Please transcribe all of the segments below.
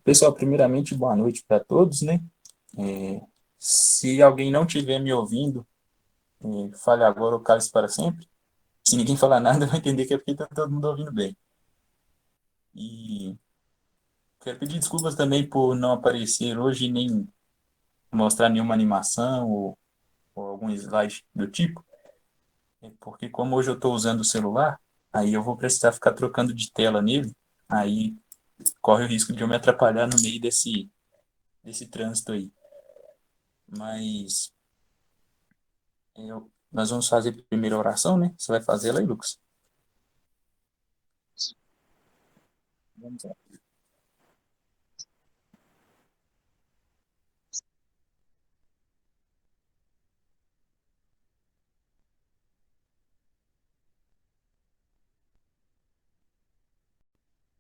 Pessoal, primeiramente, boa noite para todos, né? É, Se alguém não estiver me ouvindo, fale agora ou cale-se para sempre. Se ninguém falar nada, vai entender que é porque está todo mundo ouvindo bem. E quero pedir desculpas também por não aparecer hoje nem mostrar nenhuma animação ou algum slide do tipo, porque como hoje eu estou usando o celular, aí eu vou precisar ficar trocando de tela nele, aí corre o risco de eu me atrapalhar no meio desse trânsito aí. Mas nós vamos fazer a primeira oração, né? Você vai fazer ela aí, Lucas? Vamos lá.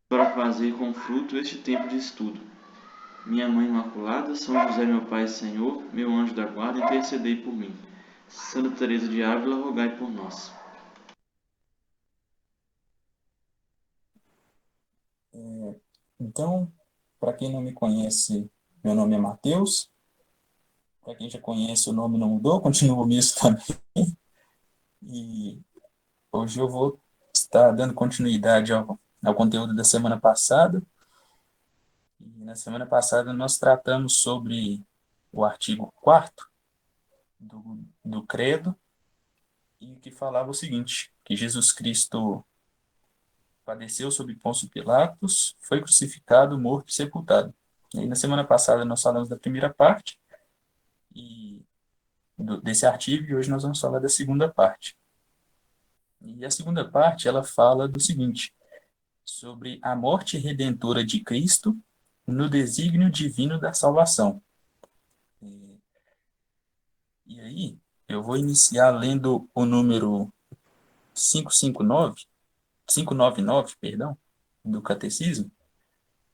Para fazer com fruto este tempo de estudo. Minha Mãe Imaculada, São José, meu Pai e Senhor, meu anjo da guarda, intercedei por mim. Santa Teresa de Ávila, rogai por nós. Então, para quem não me conhece, meu nome é Matheus. Para quem já conhece, o nome não mudou, continua o mesmo também. E hoje eu vou estar dando continuidade ao conteúdo da semana passada. E na semana passada nós tratamos sobre o artigo 4º do Credo, e que falava o seguinte, que Jesus Cristo padeceu sob Pôncio Pilatos, foi crucificado, morto e sepultado. E aí, na semana passada nós falamos da primeira parte e desse artigo, e hoje nós vamos falar da segunda parte. E a segunda parte, ela fala do seguinte, sobre a morte redentora de Cristo no desígnio divino da salvação. E aí, eu vou iniciar lendo o número 559, 599, perdão, do Catecismo,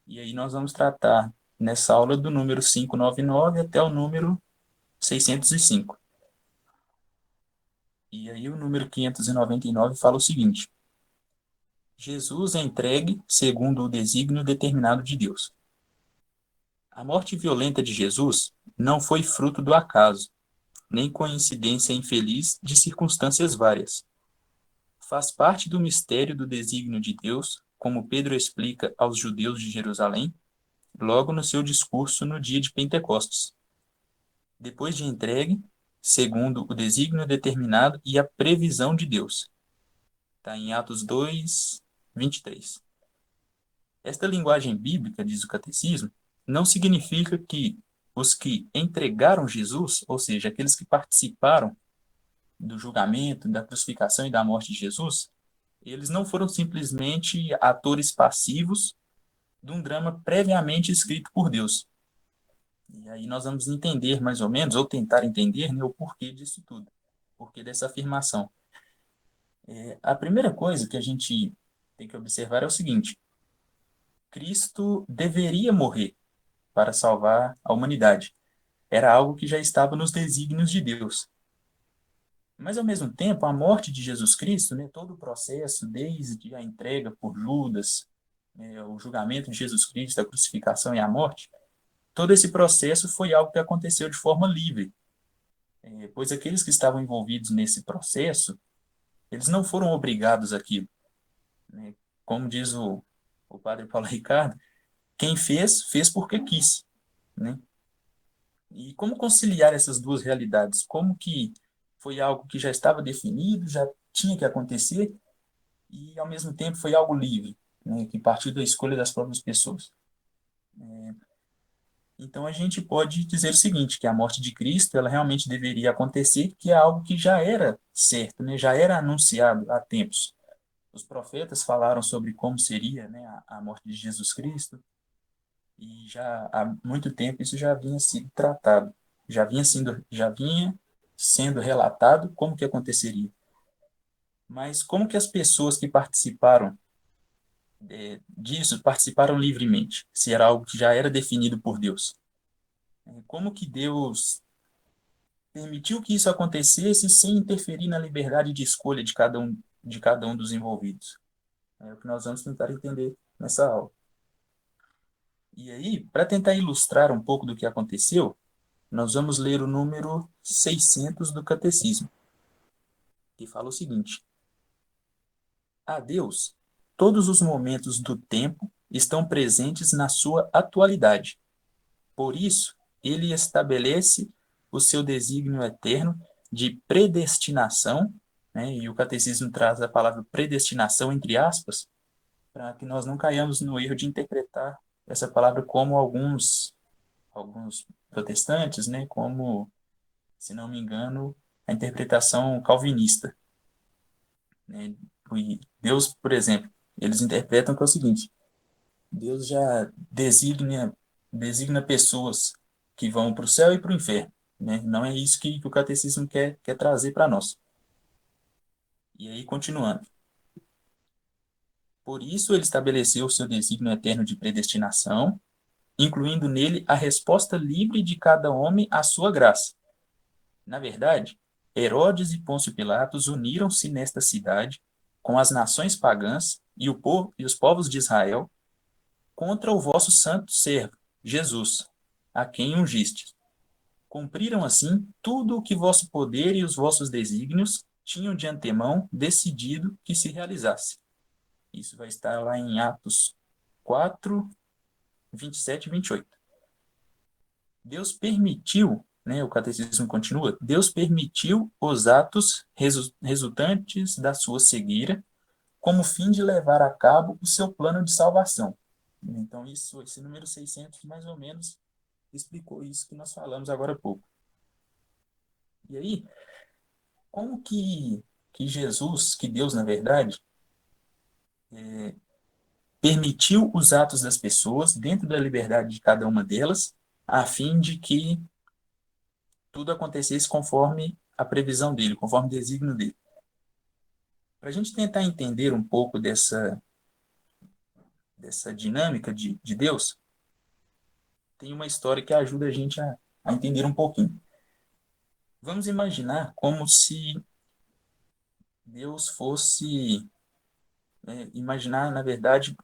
e aí nós vamos tratar nessa aula do número 599 até o número 605. E aí o número 599 fala o seguinte: Jesus é entregue segundo o desígnio determinado de Deus. A morte violenta de Jesus não foi fruto do acaso, nem coincidência infeliz de circunstâncias várias. Faz parte do mistério do desígnio de Deus, como Pedro explica aos judeus de Jerusalém, logo no seu discurso no dia de Pentecostes. Depois de entregue, segundo o desígnio determinado e a previsão de Deus. Está em Atos 2, 23. Esta linguagem bíblica, diz o catecismo, não significa que os que entregaram Jesus, ou seja, aqueles que participaram do julgamento, da crucificação e da morte de Jesus, eles não foram simplesmente atores passivos de um drama previamente escrito por Deus. E aí nós vamos entender mais ou menos, ou tentar entender, né, o porquê disso tudo, o porquê dessa afirmação. A primeira coisa que a gente tem que observar é o seguinte: Cristo deveria morrer para salvar a humanidade. Era algo que já estava nos desígnios de Deus. Mas, ao mesmo tempo, a morte de Jesus Cristo, né, todo o processo, desde a entrega por Judas, o julgamento de Jesus Cristo, a crucificação e a morte, todo esse processo foi algo que aconteceu de forma livre, pois aqueles que estavam envolvidos nesse processo, eles não foram obrigados àquilo, né? Como diz o padre Paulo Ricardo, quem fez, fez porque quis, né? E como conciliar essas duas realidades? Como que foi algo que já estava definido, já tinha que acontecer, e ao mesmo tempo foi algo livre, né, que partiu da escolha das próprias pessoas. Então a gente pode dizer o seguinte, que a morte de Cristo, ela realmente deveria acontecer, que é algo que já era certo, né, já era anunciado há tempos. Os profetas falaram sobre como seria, né, a morte de Jesus Cristo, e já há muito tempo isso já vinha sido tratado, já vinha sendo relatado como que aconteceria. Mas como que as pessoas que participaram disso participaram livremente, se era algo que já era definido por Deus? Como que Deus permitiu que isso acontecesse sem interferir na liberdade de escolha de cada um dos envolvidos? É o que nós vamos tentar entender nessa aula. E aí, para tentar ilustrar um pouco do que aconteceu, nós vamos ler o número 600 do Catecismo, que fala o seguinte: a Deus, todos os momentos do tempo estão presentes na sua atualidade. Por isso, ele estabelece o seu desígnio eterno de predestinação, né? E o catecismo traz a palavra predestinação entre aspas, para que nós não caiamos no erro de interpretar essa palavra como alguns protestantes, né? Como, se não me engano, a interpretação calvinista, né? E Deus, por exemplo, eles interpretam que é o seguinte: Deus já designa pessoas que vão para o céu e para o inferno, né? Não é isso que o catecismo quer trazer para nós. E aí, continuando. Por isso, ele estabeleceu o seu desígnio eterno de predestinação, incluindo nele a resposta livre de cada homem à sua graça. Na verdade, Herodes e Pôncio Pilatos uniram-se nesta cidade com as nações pagãs e e os povos de Israel contra o vosso santo servo, Jesus, a quem ungistes. Cumpriram assim tudo o que vosso poder e os vossos desígnios tinham de antemão decidido que se realizasse. Isso vai estar lá em Atos 4, 27 e 28. Deus permitiu, né, o catecismo continua, Deus permitiu os atos resultantes da sua cegueira como fim de levar a cabo o seu plano de salvação. Então, esse número 600, mais ou menos, explicou isso que nós falamos agora há pouco. E aí, como que Jesus, que Deus, na verdade, permitiu os atos das pessoas dentro da liberdade de cada uma delas, a fim de que tudo acontecesse conforme a previsão dele, conforme o desígnio dele. Para a gente tentar entender um pouco dessa dinâmica de Deus, tem uma história que ajuda a gente a entender um pouquinho. Vamos imaginar como se Deus fosse, imaginar, na verdade,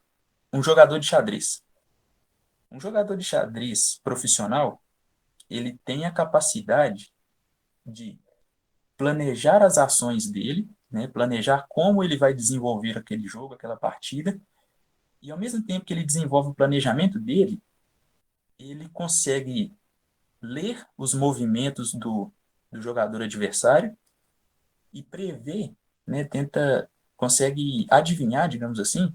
um jogador de xadrez. Um jogador de xadrez profissional, ele tem a capacidade de planejar as ações dele, né, planejar como ele vai desenvolver aquele jogo, aquela partida, e ao mesmo tempo que ele desenvolve o planejamento dele, ele consegue ler os movimentos do jogador adversário e prever, né, consegue adivinhar, digamos assim,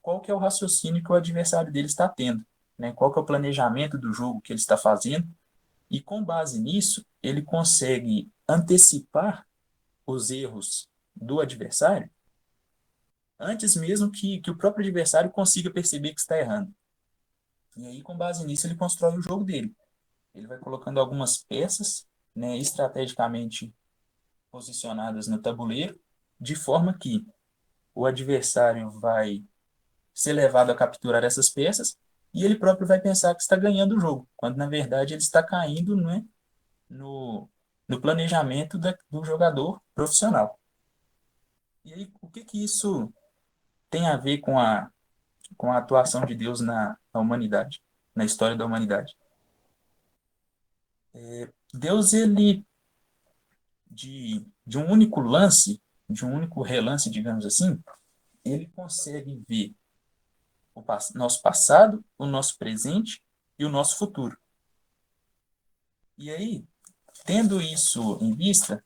qual que é o raciocínio que o adversário dele está tendo, né, qual que é o planejamento do jogo que ele está fazendo, e com base nisso, ele consegue antecipar os erros do adversário antes mesmo que o próprio adversário consiga perceber que está errando. E aí, com base nisso, ele constrói o jogo dele. Ele vai colocando algumas peças, né, estrategicamente posicionadas no tabuleiro, de forma que o adversário vai ser levado a capturar essas peças e ele próprio vai pensar que está ganhando o jogo, quando na verdade ele está caindo, né, no planejamento do jogador profissional. E aí, o que que isso tem a ver com a atuação de Deus na humanidade, na história da humanidade? Deus, ele, de um único lance, de um único relance, digamos assim, ele consegue ver nosso passado, o nosso presente e o nosso futuro. E aí, tendo isso em vista,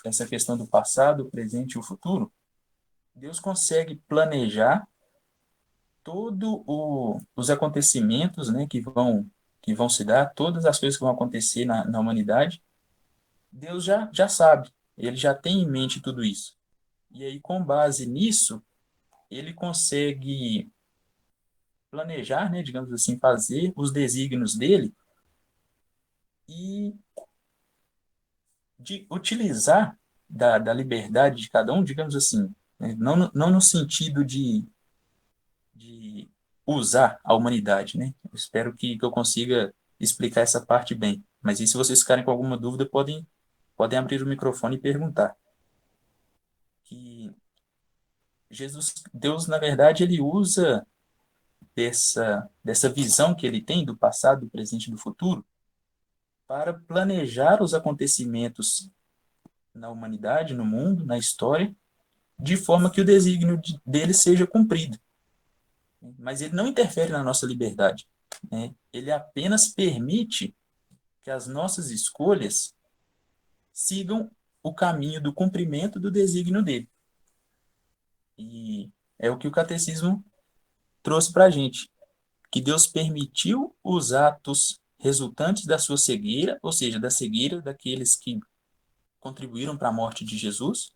essa questão do passado, o presente e o futuro, Deus consegue planejar os acontecimentos, né, que vão se dar, todas as coisas que vão acontecer na humanidade. Deus já sabe, ele já tem em mente tudo isso. E aí, com base nisso, ele consegue planejar, né, digamos assim, fazer os desígnios dele e de utilizar da liberdade de cada um, digamos assim, né, não no sentido de usar a humanidade, né? Eu espero que eu consiga explicar essa parte bem. Mas e se vocês ficarem com alguma dúvida, podem abrir o microfone e perguntar. Que Deus, na verdade, ele usa dessa visão que ele tem do passado, do presente e do futuro, para planejar os acontecimentos na humanidade, no mundo, na história, de forma que o desígnio dele seja cumprido. Mas ele não interfere na nossa liberdade, né? Ele apenas permite que as nossas escolhas sigam o caminho do cumprimento do desígnio dele. E é o que o catecismo trouxe para a gente, que Deus permitiu os atos resultantes da sua cegueira, ou seja, da cegueira daqueles que contribuíram para a morte de Jesus,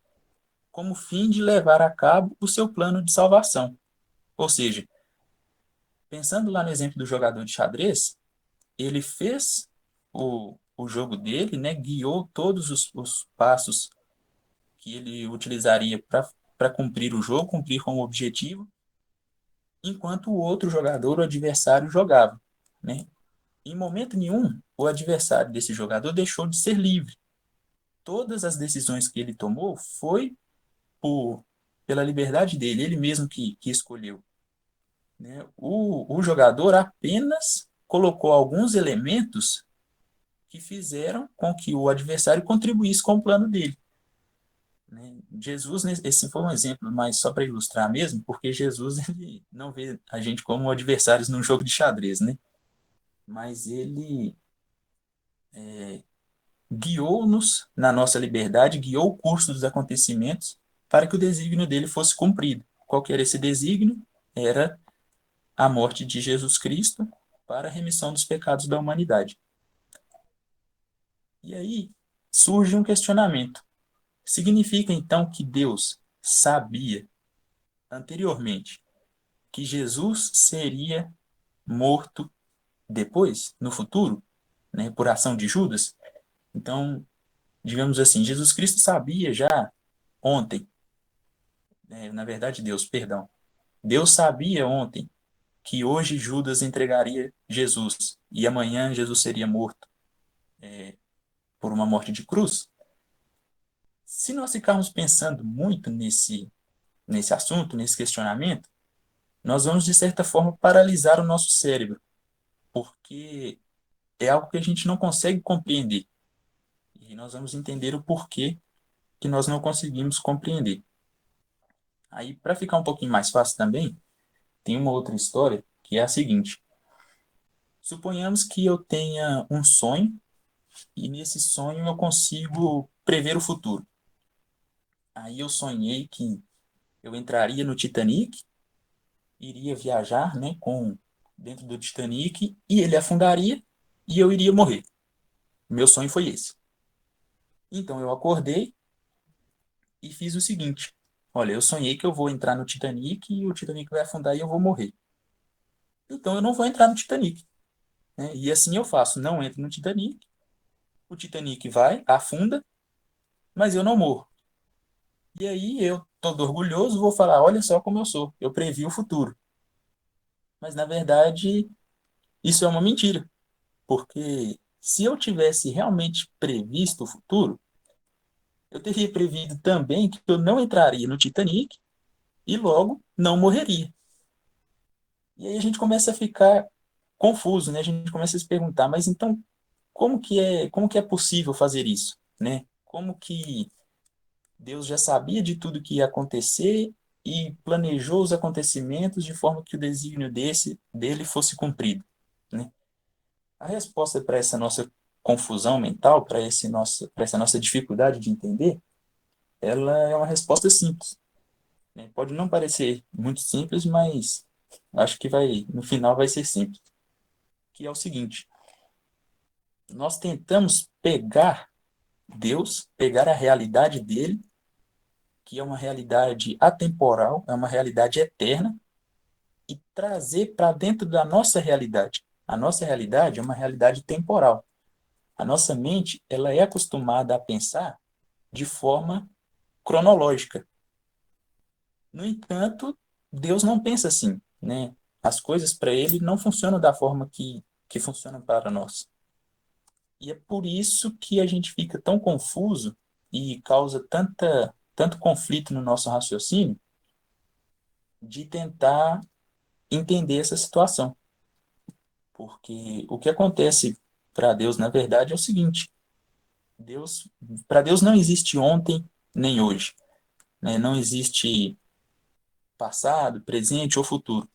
como fim de levar a cabo o seu plano de salvação. Ou seja, pensando lá no exemplo do jogador de xadrez, ele fez o jogo dele, né, guiou todos os passos que ele utilizaria para cumprir o jogo, cumprir com o objetivo, enquanto o outro jogador, o adversário, jogava, né? Em momento nenhum, o adversário desse jogador deixou de ser livre. Todas as decisões que ele tomou foi pela liberdade dele, ele mesmo que escolheu, né? O jogador apenas colocou alguns elementos que fizeram com que o adversário contribuísse com o plano dele, né? Jesus, esse foi um exemplo, mas só para ilustrar mesmo, porque Jesus ele não vê a gente como adversários num jogo de xadrez, né? Mas ele guiou-nos na nossa liberdade, guiou o curso dos acontecimentos para que o desígnio dele fosse cumprido. Qual que era esse desígnio? Era a morte de Jesus Cristo para a remissão dos pecados da humanidade. E aí surge um questionamento. Significa então que Deus sabia anteriormente que Jesus seria morto depois, no futuro, né, por ação de Judas? Então, digamos assim, Jesus Cristo sabia já ontem, na verdade Deus, perdão, Deus sabia ontem que hoje Judas entregaria Jesus e amanhã Jesus seria morto por uma morte de cruz. Se nós ficarmos pensando muito nesse assunto, nesse questionamento, nós vamos, de certa forma, paralisar o nosso cérebro, porque é algo que a gente não consegue compreender. E nós vamos entender o porquê que nós não conseguimos compreender. Aí, para ficar um pouquinho mais fácil também, tem uma outra história que é a seguinte. Suponhamos que eu tenha um sonho e nesse sonho eu consigo prever o futuro. Aí eu sonhei que eu entraria no Titanic, iria viajar, né, dentro do Titanic e ele afundaria e eu iria morrer. Meu sonho foi esse. Então eu acordei e fiz o seguinte: olha, eu sonhei que eu vou entrar no Titanic e o Titanic vai afundar e eu vou morrer. Então eu não vou entrar no Titanic, né? E assim eu faço, não entro no Titanic, o Titanic vai, afunda, mas eu não morro. E aí eu, todo orgulhoso, vou falar, olha só como eu sou, eu previ o futuro. Mas na verdade, isso é uma mentira, porque se eu tivesse realmente previsto o futuro, eu teria previsto também que eu não entraria no Titanic e logo não morreria. E aí a gente começa a ficar confuso, né? A gente começa a se perguntar, mas então como que é possível fazer isso, né? Como que Deus já sabia de tudo que ia acontecer e planejou os acontecimentos de forma que o desígnio dele fosse cumprido, né? A resposta para essa nossa confusão mental, para essa nossa dificuldade de entender, ela é uma resposta simples, né? Pode não parecer muito simples, mas acho que no final vai ser simples, que é o seguinte: nós tentamos pegar Deus, pegar a realidade dele, que é uma realidade atemporal, é uma realidade eterna, e trazer para dentro da nossa realidade. A nossa realidade é uma realidade temporal. A nossa mente, ela é acostumada a pensar de forma cronológica. No entanto, Deus não pensa assim, né? As coisas para ele não funcionam da forma que funcionam para nós. E é por isso que a gente fica tão confuso e causa tanto conflito no nosso raciocínio de tentar entender essa situação. Porque o que acontece para Deus, na verdade, é o seguinte: Deus, para Deus não existe ontem nem hoje, né? Não existe passado, presente ou futuro.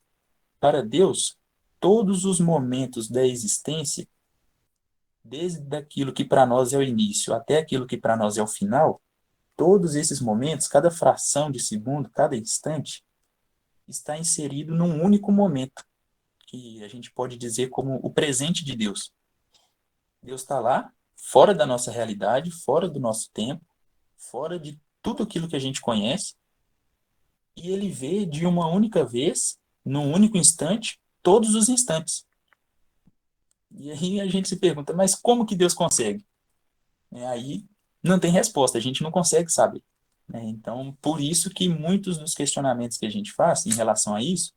Para Deus, todos os momentos da existência, desde aquilo que para nós é o início até aquilo que para nós é o final, todos esses momentos, cada fração de segundo, cada instante, está inserido num único momento, que a gente pode dizer como o presente de Deus. Deus está lá, fora da nossa realidade, fora do nosso tempo, fora de tudo aquilo que a gente conhece, e ele vê de uma única vez, num único instante, todos os instantes. E aí a gente se pergunta, mas como que Deus consegue? Aí não tem resposta, a gente não consegue saber. Né? Então, por isso que muitos dos questionamentos que a gente faz em relação a isso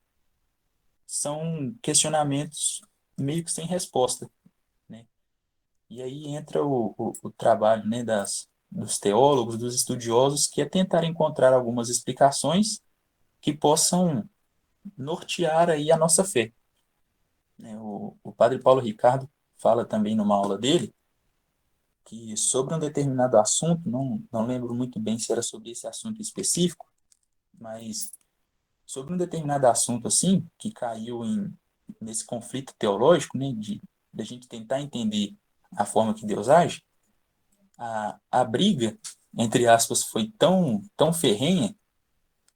são questionamentos meio que sem resposta. Né? E aí entra o trabalho, né, dos teólogos, dos estudiosos, que é tentar encontrar algumas explicações que possam nortear aí a nossa fé. Né? O padre Paulo Ricardo fala também numa aula dele que sobre um determinado assunto, não lembro muito bem se era sobre esse assunto específico, mas sobre um determinado assunto assim, que caiu nesse conflito teológico, né, de a gente tentar entender a forma que Deus age, a briga, entre aspas, foi tão ferrenha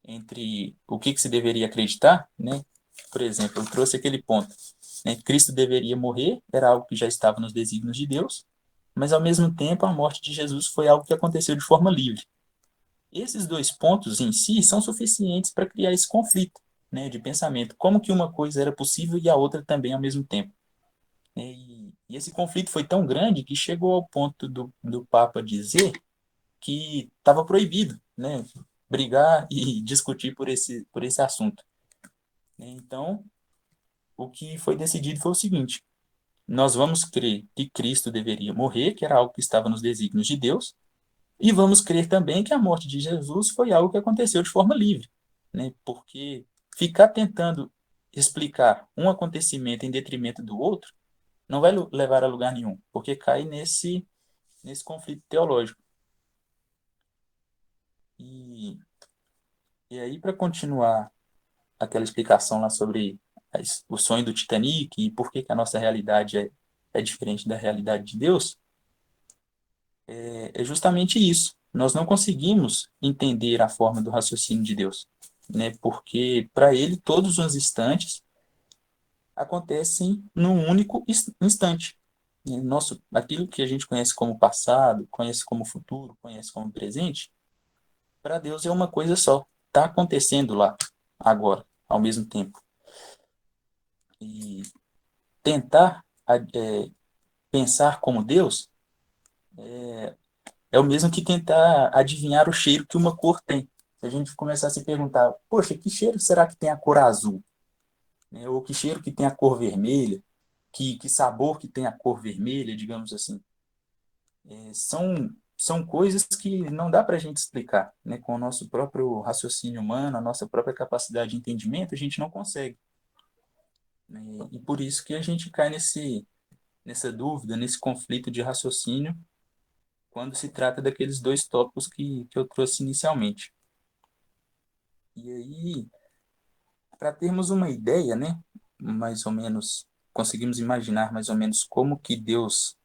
entre o que se deveria acreditar, né? Por exemplo, eu trouxe aquele ponto, né? Cristo deveria morrer, era algo que já estava nos desígnios de Deus, mas ao mesmo tempo a morte de Jesus foi algo que aconteceu de forma livre. Esses dois pontos em si são suficientes para criar esse conflito, né, de pensamento, como que uma coisa era possível e a outra também ao mesmo tempo. E esse conflito foi tão grande que chegou ao ponto do Papa dizer que estava proibido, né, brigar e discutir por esse assunto. Então, o que foi decidido foi o seguinte: nós vamos crer que Cristo deveria morrer, que era algo que estava nos desígnios de Deus, e vamos crer também que a morte de Jesus foi algo que aconteceu de forma livre, né? Porque ficar tentando explicar um acontecimento em detrimento do outro não vai levar a lugar nenhum, porque cai nesse conflito teológico. E, e aí, para continuar aquela explicação lá sobre o sonho do Titanic e por que a nossa realidade é diferente da realidade de Deus, é justamente isso. Nós não conseguimos entender a forma do raciocínio de Deus, né? Porque para ele todos os instantes acontecem num único instante. Nosso, aquilo que a gente conhece como passado, conhece como futuro, conhece como presente, para Deus é uma coisa só. Está acontecendo lá, agora, ao mesmo tempo. E tentar pensar como Deus é o mesmo que tentar adivinhar o cheiro que uma cor tem. Se a gente começar a se perguntar, poxa, que cheiro será que tem a cor azul? Né? Ou que cheiro que tem a cor vermelha? Que sabor que tem a cor vermelha, digamos assim? São coisas que não dá para a gente explicar, né? Com o nosso próprio raciocínio humano, a nossa própria capacidade de entendimento, a gente não consegue. Né? E por isso que a gente cai nessa dúvida, nesse conflito de raciocínio, quando se trata daqueles dois tópicos que eu trouxe inicialmente. E aí, para termos uma ideia, né, mais ou menos, conseguimos imaginar mais ou menos como que Deus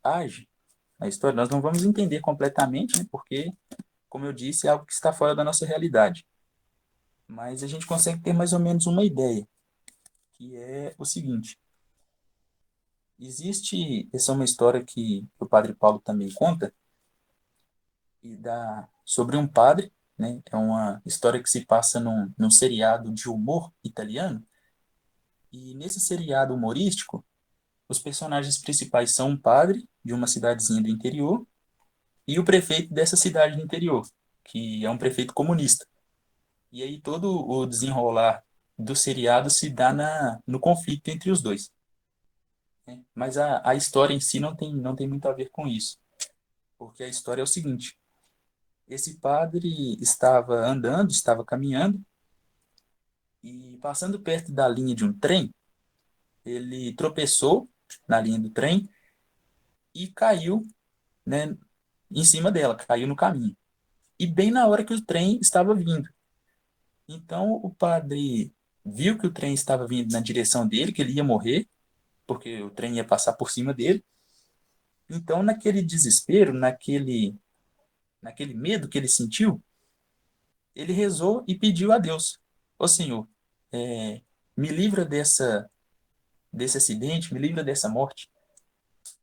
age na história, nós não vamos entender completamente, né, porque, como eu disse, é algo que está fora da nossa realidade. Mas a gente consegue ter mais ou menos uma ideia, que é o seguinte: essa é uma história que o Padre Paulo também conta, sobre um padre, né? É uma história que se passa num seriado de humor italiano. E nesse seriado humorístico, os personagens principais são um padre de uma cidadezinha do interior e o prefeito dessa cidade do interior, que é um prefeito comunista. E aí todo o desenrolar do seriado se dá no conflito entre os dois. Né? Mas a história em si não tem muito a ver com isso, porque a história é o seguinte: esse padre estava andando, estava caminhando, E passando perto da linha de um trem, ele tropeçou na linha do trem e caiu, né, em cima dela, caiu no caminho. E bem na hora que o trem estava vindo. Então o padre viu que o trem estava vindo na direção dele, que ele ia morrer, porque o trem ia passar por cima dele. Então, naquele desespero, naquele medo que ele sentiu, ele rezou e pediu a Deus: Ô Senhor, me livra desse acidente, me livra dessa morte.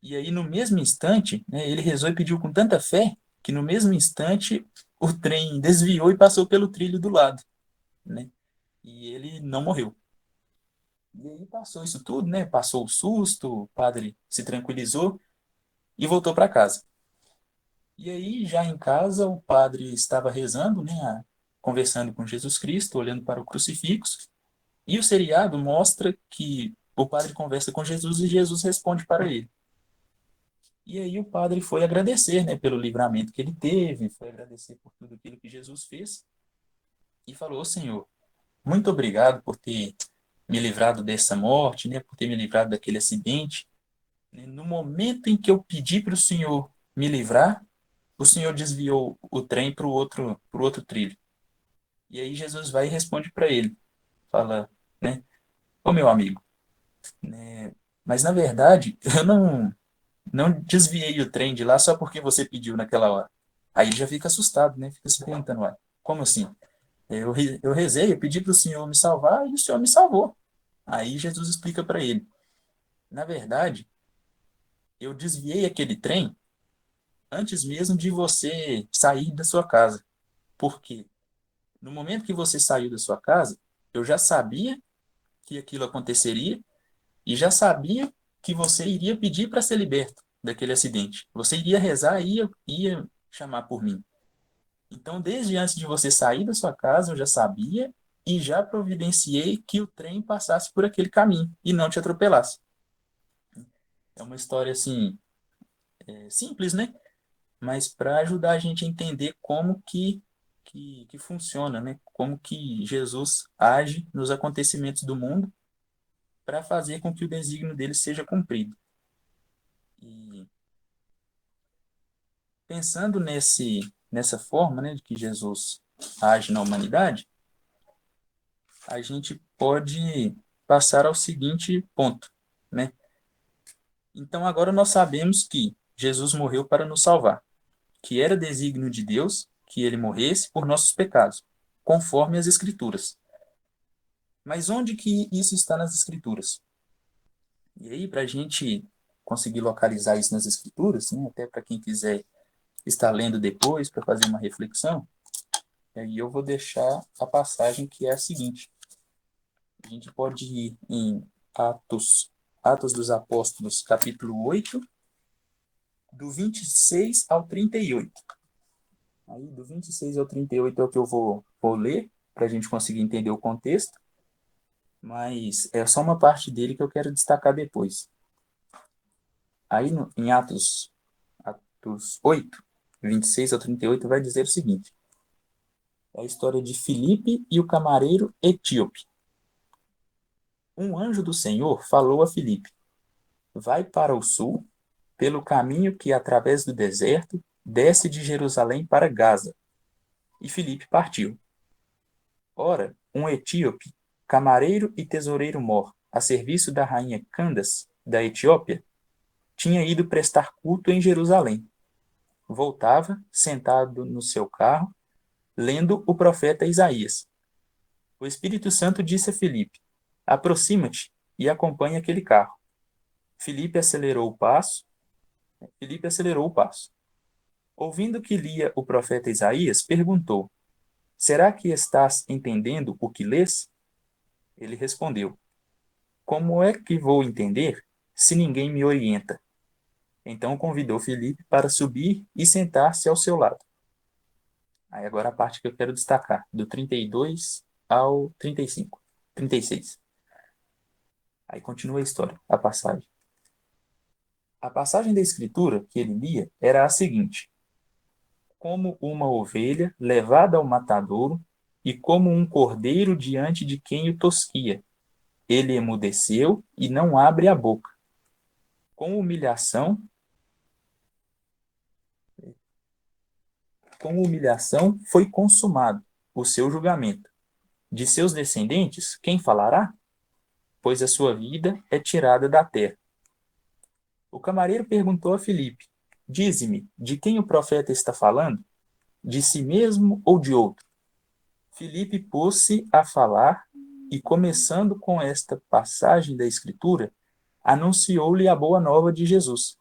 E aí, no mesmo instante, né, ele rezou e pediu com tanta fé que no mesmo instante o trem desviou e passou pelo trilho do lado, né? E ele não morreu. E aí passou isso tudo, né? Passou o susto, o padre se tranquilizou e voltou para casa. E aí, já em casa, o padre estava rezando, né? Conversando com Jesus Cristo, olhando para o crucifixo. E o seriado mostra que o padre conversa com Jesus e Jesus responde para ele. E aí o padre foi agradecer, né, pelo livramento que ele teve, foi agradecer por tudo aquilo que Jesus fez e falou: Senhor, muito obrigado por ter me livrado dessa morte, né, por ter me livrado daquele acidente. No momento em que eu pedi para o Senhor me livrar, o Senhor desviou o trem para o outro trilho. E aí Jesus vai e responde para ele, fala, né, ô meu amigo, né, mas na verdade eu não desviei o trem de lá só porque você pediu naquela hora. Aí ele já fica assustado, né? Fica se perguntando, ué, como assim? Eu rezei, eu pedi para o Senhor me salvar e o Senhor me salvou. Aí Jesus explica para ele, na verdade, eu desviei aquele trem antes mesmo de você sair da sua casa. Por quê? No momento que você saiu da sua casa, eu já sabia que aquilo aconteceria e já sabia que você iria pedir para ser liberto daquele acidente. Você iria rezar e ia chamar por mim. Então, desde antes de você sair da sua casa, eu já sabia e já providenciei que o trem passasse por aquele caminho e não te atropelasse. É uma história assim, simples, né? Mas para ajudar a gente a entender como que funciona, né? Como que Jesus age nos acontecimentos do mundo para fazer com que o desígnio dele seja cumprido. E pensando nessa forma, né, de que Jesus age na humanidade, a gente pode passar ao seguinte ponto, né? Então agora nós sabemos que Jesus morreu para nos salvar, que era desígnio de Deus que ele morresse por nossos pecados, conforme as Escrituras. Mas onde que isso está nas Escrituras? E aí, para a gente conseguir localizar isso nas Escrituras, né, até para quem quiser estar lendo depois, para fazer uma reflexão, aí eu vou deixar a passagem que é a seguinte. A gente pode ir em Atos dos Apóstolos, capítulo 8, do 26 ao 38. Aí, do 26 ao 38 é o que eu vou ler, para a gente conseguir entender o contexto, mas é só uma parte dele que eu quero destacar depois. Aí, em Atos 8, 26 ao 38, vai dizer o seguinte: é a história de Filipe e o camareiro etíope. Um anjo do Senhor falou a Filipe: vai para o sul, pelo caminho que, através do deserto, desce de Jerusalém para Gaza. E Filipe partiu. Ora, um etíope, camareiro e tesoureiro mor, a serviço da rainha Candace, da Etiópia, tinha ido prestar culto em Jerusalém. Voltava, sentado no seu carro, lendo o profeta Isaías. O Espírito Santo disse a Filipe: aproxima-te e acompanha aquele carro. Filipe acelerou o passo. Filipe acelerou o passo. Ouvindo que lia o profeta Isaías, perguntou: será que estás entendendo o que lês? Ele respondeu: como é que vou entender se ninguém me orienta? Então convidou Filipe para subir e sentar-se ao seu lado. Aí agora a parte que eu quero destacar, do 32 ao 35, 36. Aí continua a história, a passagem. A passagem da escritura que ele lia era a seguinte: como uma ovelha levada ao matadouro e como um cordeiro diante de quem o tosquia. Ele emudeceu e não abre a boca. Com humilhação, com humilhação foi consumado o seu julgamento. De seus descendentes, quem falará? Pois a sua vida é tirada da terra. O camareiro perguntou a Filipe: Dize-me, de quem o profeta está falando? De si mesmo ou de outro? Filipe pôs-se a falar e, começando com esta passagem da Escritura, anunciou-lhe a boa nova de Jesus.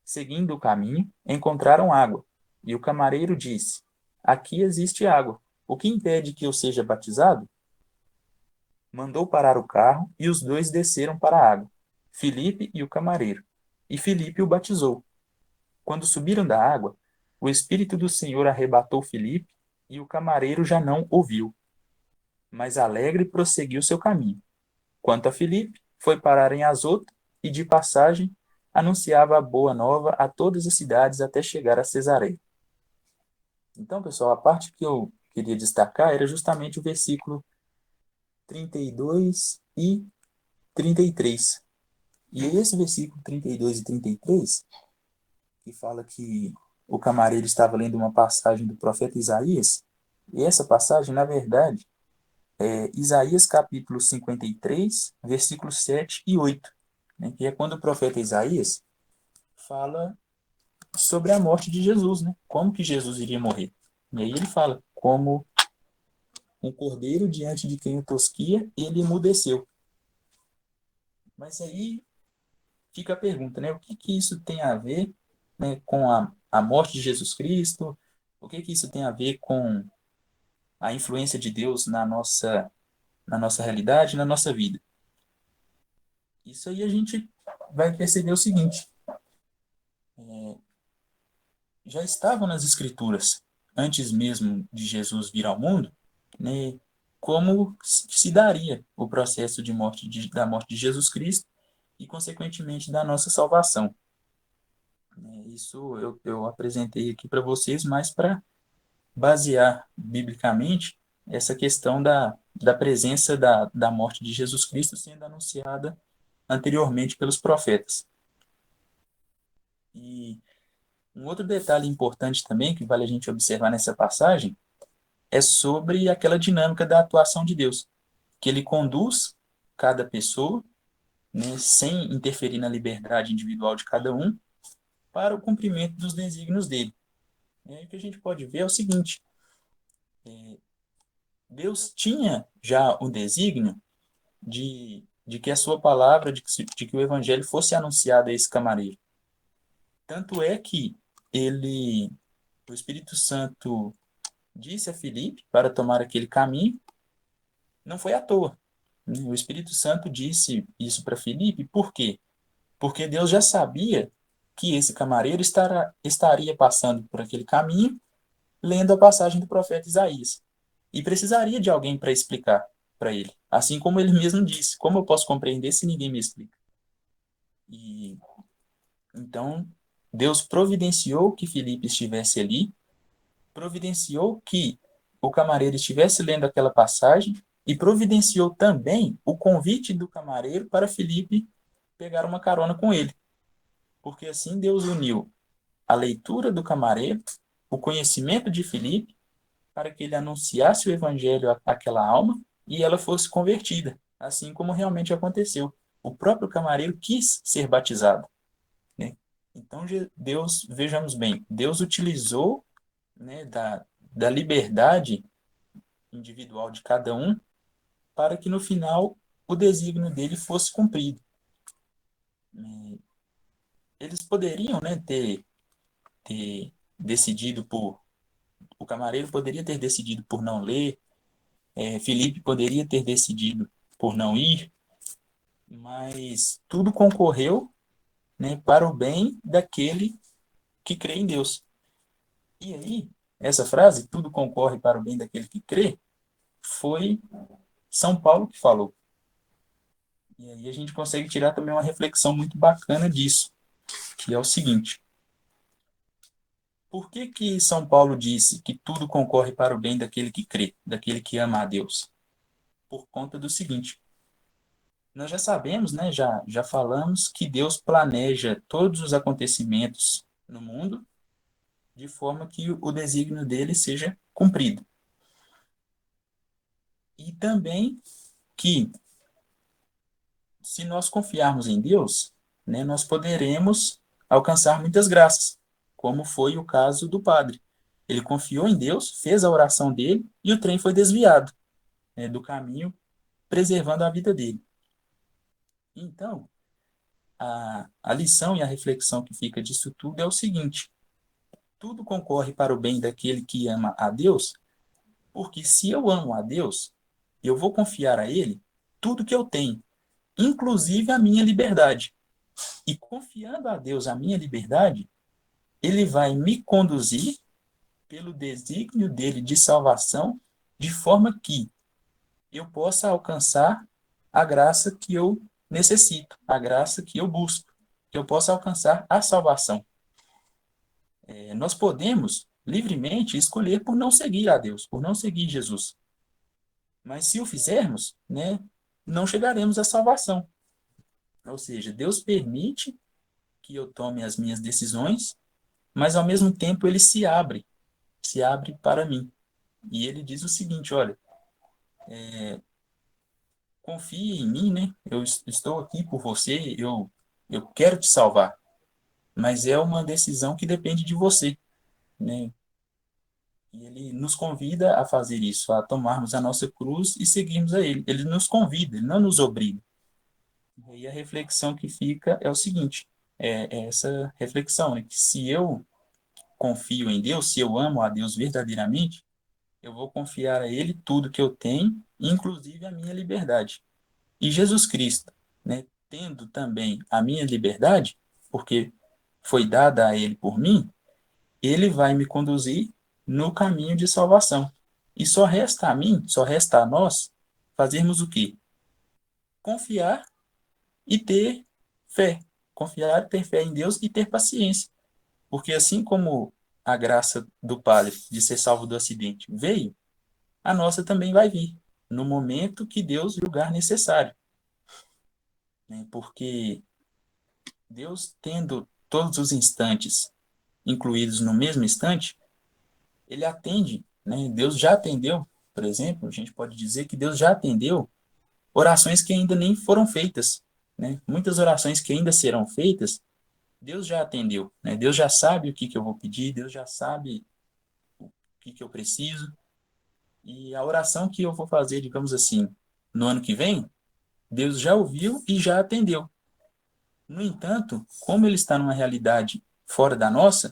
Seguindo o caminho, encontraram água, e o camareiro disse: Aqui existe água. O que impede que eu seja batizado? Mandou parar o carro e os dois desceram para a água, Filipe e o camareiro. E Filipe o batizou. Quando subiram da água, o Espírito do Senhor arrebatou Filipe e o camareiro já não ouviu, mas alegre prosseguiu seu caminho. Quanto a Filipe, foi parar em Azoto e, de passagem, anunciava a boa nova a todas as cidades até chegar a Cesareia. Então, pessoal, a parte que eu queria destacar era justamente o versículo 32 e 33. E esse versículo 32 e 33, que fala que o camareiro estava lendo uma passagem do profeta Isaías, e essa passagem, na verdade, é Isaías capítulo 53, versículos 7 e 8, né, que é quando o profeta Isaías fala sobre a morte de Jesus, né? Como que Jesus iria morrer. E aí ele fala, como um cordeiro diante de quem o tosquia, ele emudeceu. Mas aí fica a pergunta, né? O que que isso tem a ver, né, com a morte de Jesus Cristo? O que que isso tem a ver com a influência de Deus na nossa realidade, na nossa vida? Isso aí a gente vai perceber o seguinte: já estavam nas Escrituras, antes mesmo de Jesus vir ao mundo, né, como se daria o processo de morte da morte de Jesus Cristo e, consequentemente, da nossa salvação. Isso eu apresentei aqui para vocês mais para basear biblicamente essa questão da presença da morte de Jesus Cristo sendo anunciada anteriormente pelos profetas. E um outro detalhe importante também que vale a gente observar nessa passagem é sobre aquela dinâmica da atuação de Deus, que ele conduz cada pessoa, né, sem interferir na liberdade individual de cada um, para o cumprimento dos desígnios dele. E aí o que a gente pode ver é o seguinte: Deus tinha já o desígnio de que a sua palavra, de que o evangelho fosse anunciado a esse camareiro. Tanto é que o Espírito Santo disse a Filipe para tomar aquele caminho, não foi à toa. O Espírito Santo disse isso para Filipe, por quê? Porque Deus já sabia que esse camareiro estaria passando por aquele caminho, lendo a passagem do profeta Isaías. E precisaria de alguém para explicar para ele. Assim como ele mesmo disse, como eu posso compreender se ninguém me explica? E então Deus providenciou que Filipe estivesse ali, providenciou que o camareiro estivesse lendo aquela passagem e providenciou também o convite do camareiro para Filipe pegar uma carona com ele. Porque assim Deus uniu a leitura do camareiro, o conhecimento de Filipe, para que ele anunciasse o evangelho àquela alma e ela fosse convertida, assim como realmente aconteceu. O próprio camareiro quis ser batizado, né? Então, Deus, vejamos bem, Deus utilizou, né, da liberdade individual de cada um para que no final o desígnio dele fosse cumprido. Eles poderiam, né, ter decidido por. O camareiro poderia ter decidido por não ler, Felipe poderia ter decidido por não ir, mas tudo concorreu, né, para o bem daquele que crê em Deus. E aí, essa frase, tudo concorre para o bem daquele que crê, foi São Paulo que falou. E aí a gente consegue tirar também uma reflexão muito bacana disso, que é o seguinte: Por que que São Paulo disse que tudo concorre para o bem daquele que crê, daquele que ama a Deus? Por conta do seguinte: nós já sabemos, né, já falamos que Deus planeja todos os acontecimentos no mundo de forma que o desígnio dele seja cumprido. E também que, se nós confiarmos em Deus, né, nós poderemos alcançar muitas graças, como foi o caso do padre. Ele confiou em Deus, fez a oração dele e o trem foi desviado, né, do caminho, preservando a vida dele. Então, a lição e a reflexão que fica disso tudo é o seguinte: tudo concorre para o bem daquele que ama a Deus, porque se eu amo a Deus, eu vou confiar a Ele tudo que eu tenho, inclusive a minha liberdade. E confiando a Deus a minha liberdade, Ele vai me conduzir pelo desígnio dele de salvação, de forma que eu possa alcançar a graça que eu necessito, a graça que eu busco, que eu possa alcançar a salvação. Nós podemos livremente escolher por não seguir a Deus, por não seguir Jesus. Mas se o fizermos, né, não chegaremos à salvação. Ou seja, Deus permite que eu tome as minhas decisões, mas ao mesmo tempo ele se abre para mim. E ele diz o seguinte: olha, confie em mim, né? Eu estou aqui por você, eu quero te salvar, mas é uma decisão que depende de você, né? E ele nos convida a fazer isso, a tomarmos a nossa cruz e seguirmos a ele. Ele nos convida, ele não nos obriga. E a reflexão que fica é o seguinte: é essa reflexão, né? Que se eu confio em Deus, se eu amo a Deus verdadeiramente, eu vou confiar a Ele tudo que eu tenho, inclusive a minha liberdade. E Jesus Cristo, né, tendo também a minha liberdade, porque foi dada a Ele por mim, Ele vai me conduzir no caminho de salvação. E só resta a mim, só resta a nós, fazermos o quê? Confiar e ter fé. Confiar, ter fé em Deus e ter paciência. Porque assim como a graça do Padre de ser salvo do acidente veio, a nossa também vai vir, no momento que Deus julgar necessário. Né? Porque Deus, tendo todos os instantes incluídos no mesmo instante, ele atende, né? Deus já atendeu, por exemplo, a gente pode dizer que Deus já atendeu orações que ainda nem foram feitas, né? Muitas orações que ainda serão feitas, Deus já atendeu, né? Deus já sabe o que que eu vou pedir, Deus já sabe o que eu preciso, e a oração que eu vou fazer, digamos assim, no ano que vem, Deus já ouviu e já atendeu. No entanto, como ele está numa realidade fora da nossa,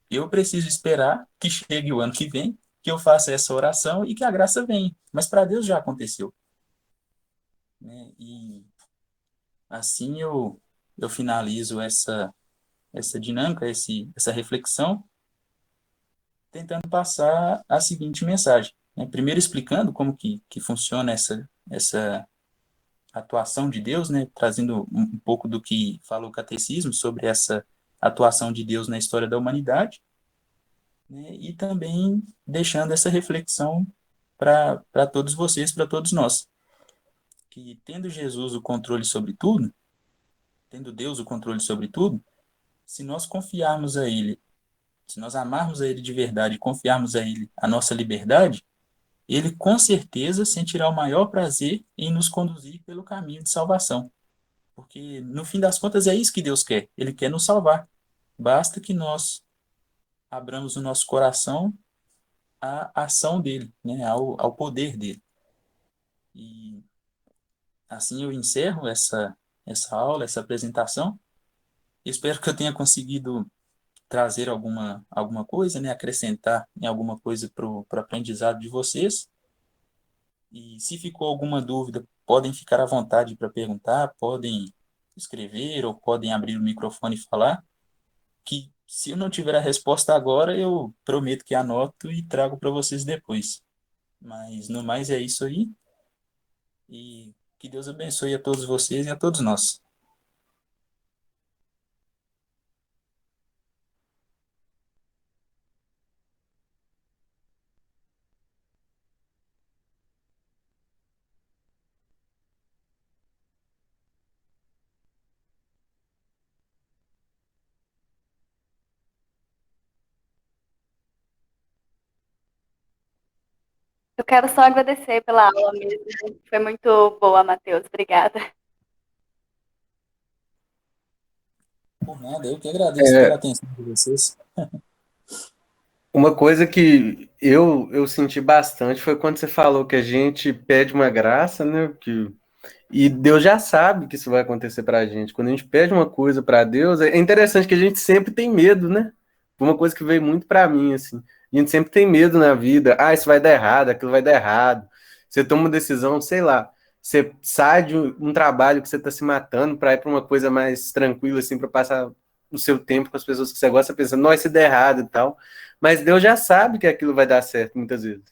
eu preciso esperar que chegue o ano que vem, que eu faça essa oração e que a graça venha. Mas para Deus já aconteceu, né? E assim eu finalizo essa dinâmica, essa reflexão, tentando passar a seguinte mensagem, né? Primeiro explicando como que funciona essa atuação de Deus, né? Trazendo um pouco do que fala o catecismo sobre essa atuação de Deus na história da humanidade, né? E também deixando essa reflexão para todos vocês, para todos nós, que tendo Jesus o controle sobre tudo, tendo Deus o controle sobre tudo, se nós confiarmos a Ele, se nós amarmos a Ele de verdade e confiarmos a Ele a nossa liberdade, Ele com certeza sentirá o maior prazer em nos conduzir pelo caminho de salvação. Porque, no fim das contas, é isso que Deus quer. Ele quer nos salvar. Basta que nós abramos o nosso coração à ação dele, né? Ao poder dele. E assim eu encerro essa aula, essa apresentação. Espero que eu tenha conseguido trazer alguma coisa, né? Acrescentar em alguma coisa para o aprendizado de vocês. E se ficou alguma dúvida, podem ficar à vontade para perguntar, podem escrever ou podem abrir o microfone e falar, que se eu não tiver a resposta agora, eu prometo que anoto e trago para vocês depois. Mas no mais é isso aí, e que Deus abençoe a todos vocês e a todos nós. Eu quero só agradecer pela aula mesmo. Foi muito boa, Matheus. Obrigada. Por nada, eu que agradeço pela atenção de vocês. Uma coisa que eu senti bastante foi quando você falou que a gente pede uma graça, né? E Deus já sabe que isso vai acontecer pra gente. Quando a gente pede uma coisa pra Deus, é interessante que a gente sempre tem medo, né? Foi uma coisa que veio muito pra mim, assim. A gente sempre tem medo na vida. Ah, isso vai dar errado, aquilo vai dar errado. Você toma uma decisão, sei lá. Você sai de um trabalho que você tá se matando pra ir pra uma coisa mais tranquila, assim, pra passar o seu tempo com as pessoas que você gosta, pensando, nossa, se der errado e tal. Mas Deus já sabe que aquilo vai dar certo muitas vezes.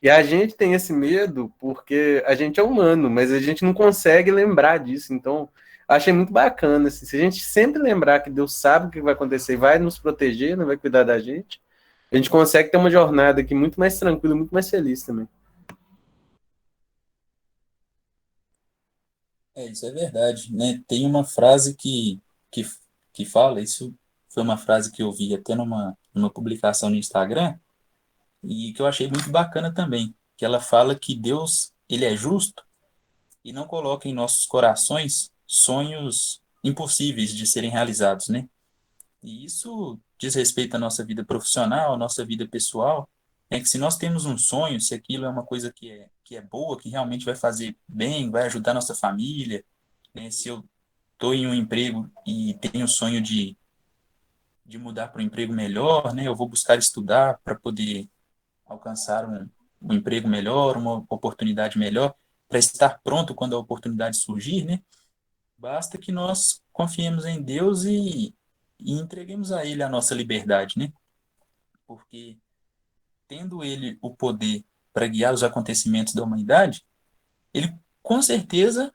E a gente tem esse medo porque a gente é humano, mas a gente não consegue lembrar disso. Então, achei muito bacana. Assim, se a gente sempre lembrar que Deus sabe o que vai acontecer e vai nos proteger, não vai cuidar da gente, a gente consegue ter uma jornada aqui muito mais tranquila, muito mais feliz também. Isso é verdade, né? Tem uma frase que, que fala, isso foi uma frase que eu vi até numa publicação no Instagram, e que eu achei muito bacana também, que ela fala que Deus, ele é justo e não coloca em nossos corações sonhos impossíveis de serem realizados, né? E isso diz respeito à nossa vida profissional, à nossa vida pessoal, é que se nós temos um sonho, se aquilo é uma coisa que é boa, que realmente vai fazer bem, vai ajudar nossa família, né? Se eu estou em um emprego e tenho o sonho de mudar para um emprego melhor, né? Eu vou buscar estudar para poder alcançar um emprego melhor, uma oportunidade melhor, para estar pronto quando a oportunidade surgir, né? Basta que nós confiemos em Deus e entreguemos a Ele a nossa liberdade, né? Porque tendo Ele o poder para guiar os acontecimentos da humanidade, Ele com certeza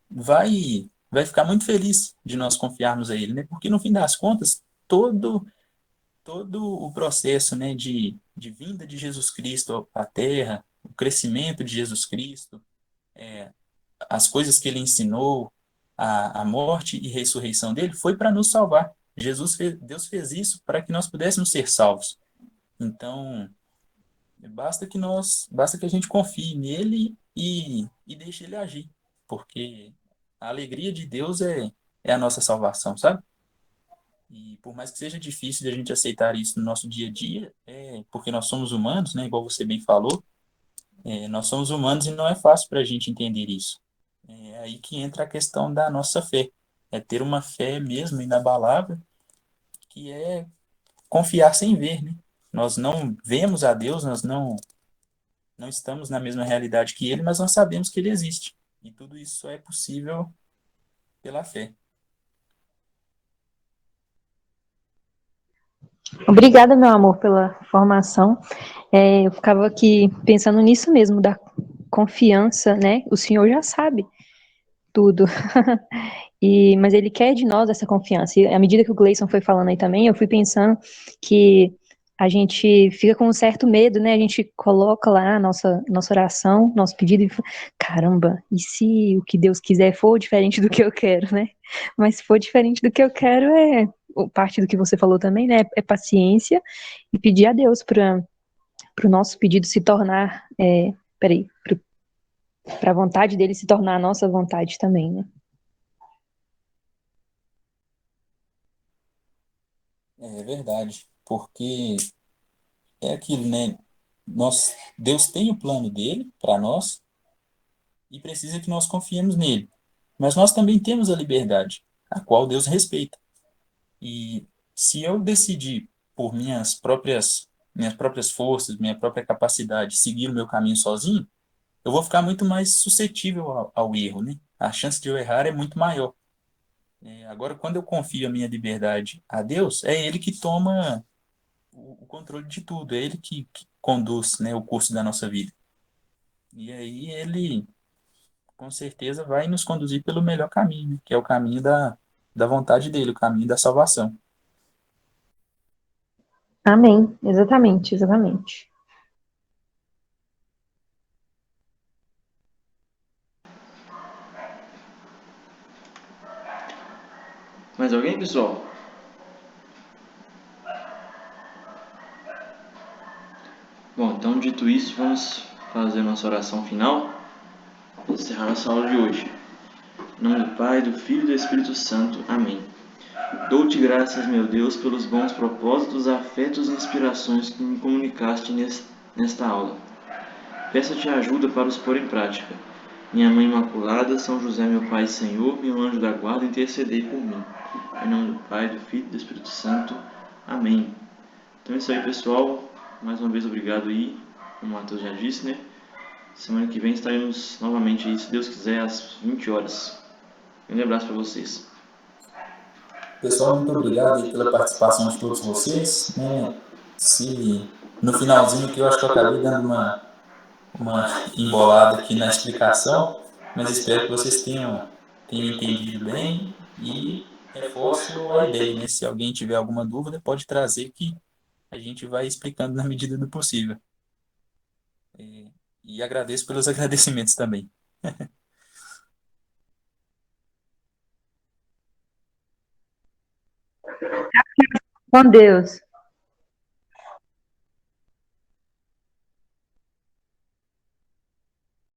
vai ficar muito feliz de nós confiarmos a Ele, né? Porque no fim das contas, todo o processo, né, de vinda de Jesus Cristo à Terra, o crescimento de Jesus Cristo, as coisas que ele ensinou, a morte e ressurreição dele, foi para nos salvar. Deus fez isso para que nós pudéssemos ser salvos. Então, basta que a gente confie nele e deixe ele agir, porque a alegria de Deus é a nossa salvação, sabe? E por mais que seja difícil de a gente aceitar isso no nosso dia a dia, porque nós somos humanos, né? Igual você bem falou, nós somos humanos e não é fácil para a gente entender isso. É aí que entra a questão da nossa fé. É ter uma fé mesmo inabalável, que é confiar sem ver, né? Nós não vemos a Deus, nós não estamos na mesma realidade que Ele, mas nós sabemos que Ele existe. E tudo isso só é possível pela fé. Obrigada, meu amor, pela informação. Eu ficava aqui pensando nisso mesmo, da confiança, né? O Senhor já sabe tudo. Mas ele quer de nós essa confiança. E à medida que o Gleison foi falando aí também, eu fui pensando que a gente fica com um certo medo, né? A gente coloca lá a nossa oração, nosso pedido e fala, caramba, e se o que Deus quiser for diferente do que eu quero, né? Mas se for diferente do que eu quero, parte do que você falou também, né? É paciência e pedir a Deus para o nosso pedido se tornar, para a vontade dele se tornar a nossa vontade também, né? É verdade, porque é aquilo, né? Deus tem o plano dele para nós e precisa que nós confiemos nele. Mas nós também temos a liberdade, a qual Deus respeita. E se eu decidir por minhas próprias forças, minha própria capacidade, seguir o meu caminho sozinho, eu vou ficar muito mais suscetível ao erro, né? A chance de eu errar é muito maior. Agora, quando eu confio a minha liberdade a Deus, é Ele que toma o controle de tudo, é Ele que conduz, né, o curso da nossa vida. E aí Ele, com certeza, vai nos conduzir pelo melhor caminho, né, que é o caminho da vontade dele, o caminho da salvação. Amém. Exatamente, exatamente. Mais alguém, pessoal? Bom, então dito isso, vamos fazer nossa oração final e encerrar nossa aula de hoje. Em nome do Pai, do Filho e do Espírito Santo. Amém. Dou-te graças, meu Deus, pelos bons propósitos, afetos e inspirações que me comunicaste nesta aula. Peço-te ajuda para os pôr em prática. Minha Mãe Imaculada, São José, meu Pai e Senhor, meu anjo da guarda, intercedei por mim. Em nome do Pai, do Filho e do Espírito Santo. Amém. Então é isso aí, pessoal. Mais uma vez, obrigado aí, como o Matheus já disse, né? Semana que vem estaremos novamente aí, se Deus quiser, às 20 horas. Um grande abraço para vocês. Pessoal, muito obrigado aí pela participação de todos vocês, né? Se no finalzinho aqui eu acho que eu acabei dando uma embolada aqui na explicação, mas espero que vocês tenham entendido bem e reforço a ideia, né? Se alguém tiver alguma dúvida, pode trazer que a gente vai explicando na medida do possível. E agradeço pelos agradecimentos também. Com Deus.